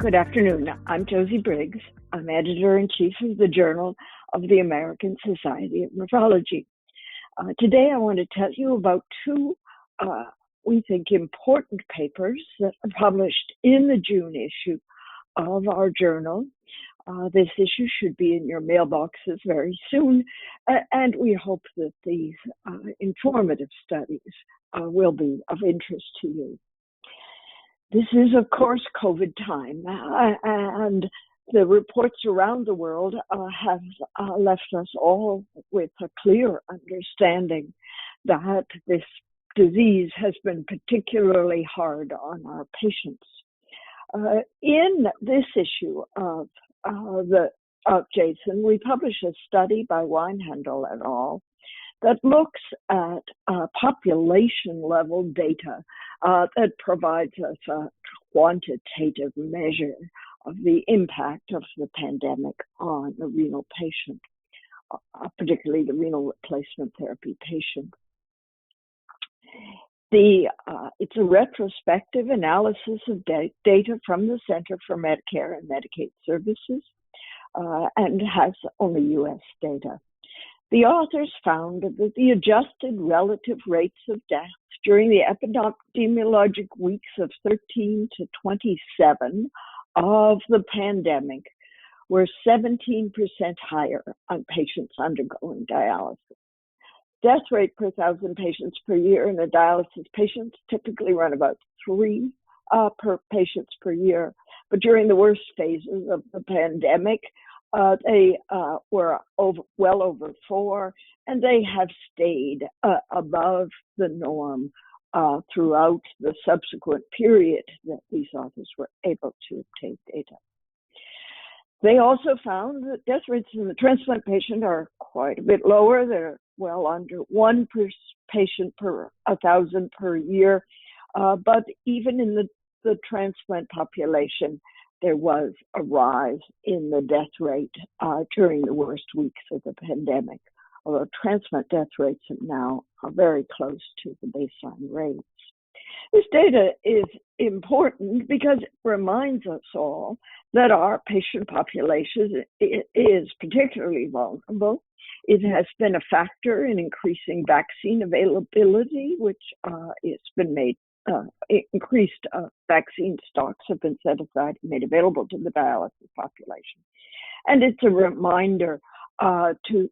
Good afternoon. I'm Josie Briggs. I'm editor-in-chief of the Journal of the American Society of Nephrology. Today I want to tell you about two, we think, important papers that are published in the June issue of our journal. This issue should be in your mailboxes very soon, and we hope that these informative studies will be of interest to you. This is, of course, COVID time, and the reports around the world have left us all with a clear understanding that this disease has been particularly hard on our patients. In this issue of JASN, we publish a study by Weinhandel et al. That looks at population-level data that provides us a quantitative measure of the impact of the pandemic on the renal patient, particularly the renal replacement therapy patient. It's a retrospective analysis of data from the Center for Medicare and Medicaid Services and has only U.S. data. The authors found that the adjusted relative rates of death during the epidemiologic weeks of 13 to 27 of the pandemic were 17% higher on patients undergoing dialysis. Death rate per 1,000 patients per year in a dialysis patient typically run about 3 per patients per year, but during the worst phases of the pandemic, they were well over 4, and they have stayed above the norm throughout the subsequent period that these authors were able to obtain data. They also found that death rates in the transplant patient are quite a bit lower. They're well under 1 per patient per 1,000 per year, but even in the transplant population, there was a rise in the death rate during the worst weeks of the pandemic, although transplant death rates now are very close to the baseline rates. This data is important because it reminds us all that our patient population is particularly vulnerable. It has been a factor in increasing vaccine availability, which it's been made increased vaccine stocks have been set aside and made available to the dialysis population. And it's a reminder to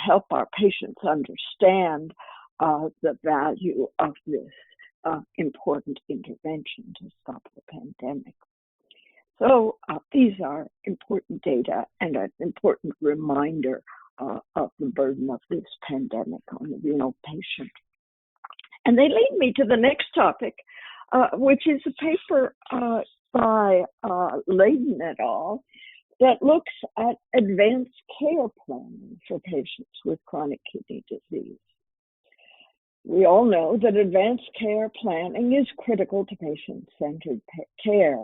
help our patients understand the value of this important intervention to stop the pandemic. So these are important data and an important reminder of the burden of this pandemic on the renal patient. And they lead me to the next topic, which is a paper by Layden et al. That looks at advanced care planning for patients with chronic kidney disease. We all know that advanced care planning is critical to patient-centered care.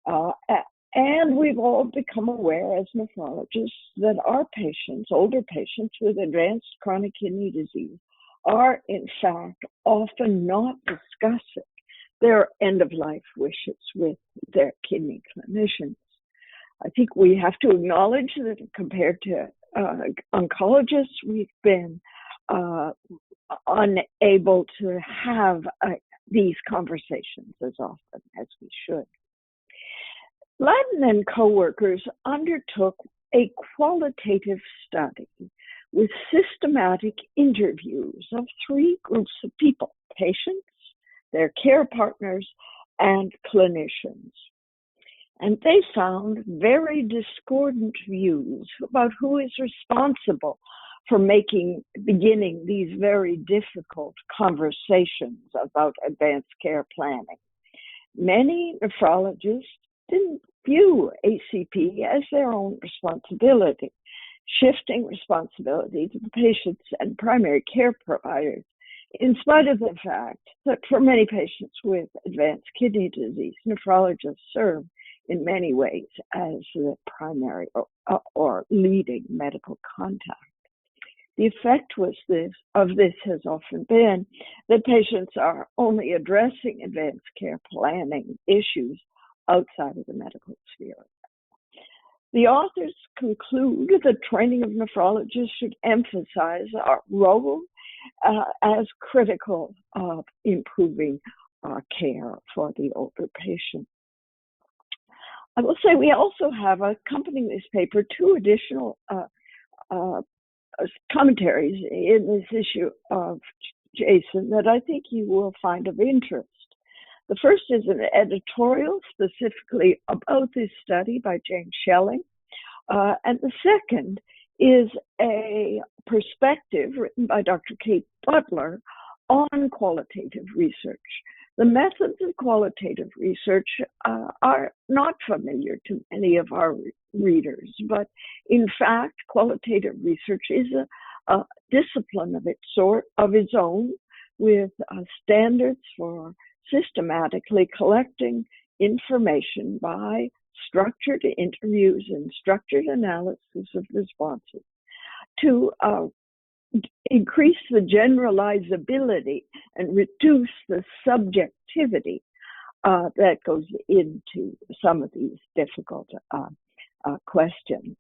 And we've all become aware as nephrologists that our patients, older patients with advanced chronic kidney disease, are in fact often not discussing their end-of-life wishes with their kidney clinicians. I think we have to acknowledge that compared to oncologists, we've been unable to have these conversations as often as we should. Layden and co-workers undertook a qualitative study with systematic interviews of 3 groups of people: patients, their care partners, and clinicians. And they found very discordant views about who is responsible for beginning these very difficult conversations about advanced care planning. Many nephrologists didn't view ACP as their own responsibility, shifting responsibility to the patients and primary care providers, in spite of the fact that for many patients with advanced kidney disease, nephrologists serve in many ways as the primary or leading medical contact. The effect of this has often been that patients are only addressing advanced care planning issues outside of the medical sphere. The authors conclude that training of nephrologists should emphasize our role as critical of improving care for the older patient. I will say we also have, accompanying this paper, two additional commentaries in this issue of JASN that I think you will find of interest. The first is an editorial specifically about this study by James Schelling, and the second is a perspective written by Dr. Kate Butler on qualitative research. The methods of qualitative research are not familiar to many of our readers, but in fact, qualitative research is a discipline of its own, with standards for systematically collecting information by structured interviews and structured analysis of responses to increase the generalizability and reduce the subjectivity that goes into some of these difficult questions.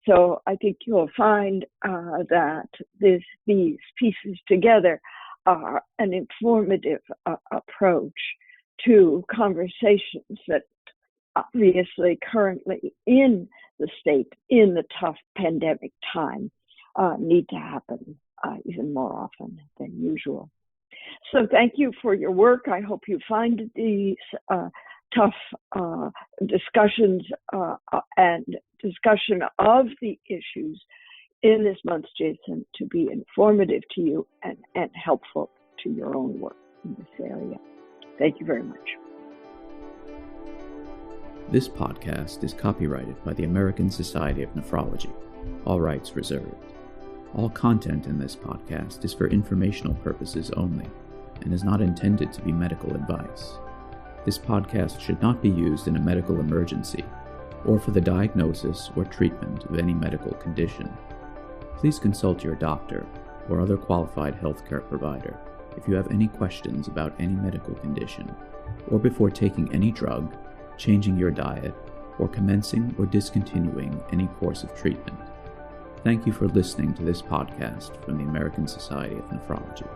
So I think you'll find that these pieces together are an informative approach to conversations that obviously currently in the state, in the tough pandemic time, need to happen even more often than usual. So thank you for your work. I hope you find these tough discussions and discussion of the issues in this month's JASN to be informative to you and helpful to your own work in this area. Thank you very much. This podcast is copyrighted by the American Society of Nephrology, all rights reserved. All content in this podcast is for informational purposes only and is not intended to be medical advice. This podcast should not be used in a medical emergency or for the diagnosis or treatment of any medical condition. Please consult your doctor or other qualified healthcare provider if you have any questions about any medical condition, or before taking any drug, changing your diet, or commencing or discontinuing any course of treatment. Thank you for listening to this podcast from the American Society of Nephrology.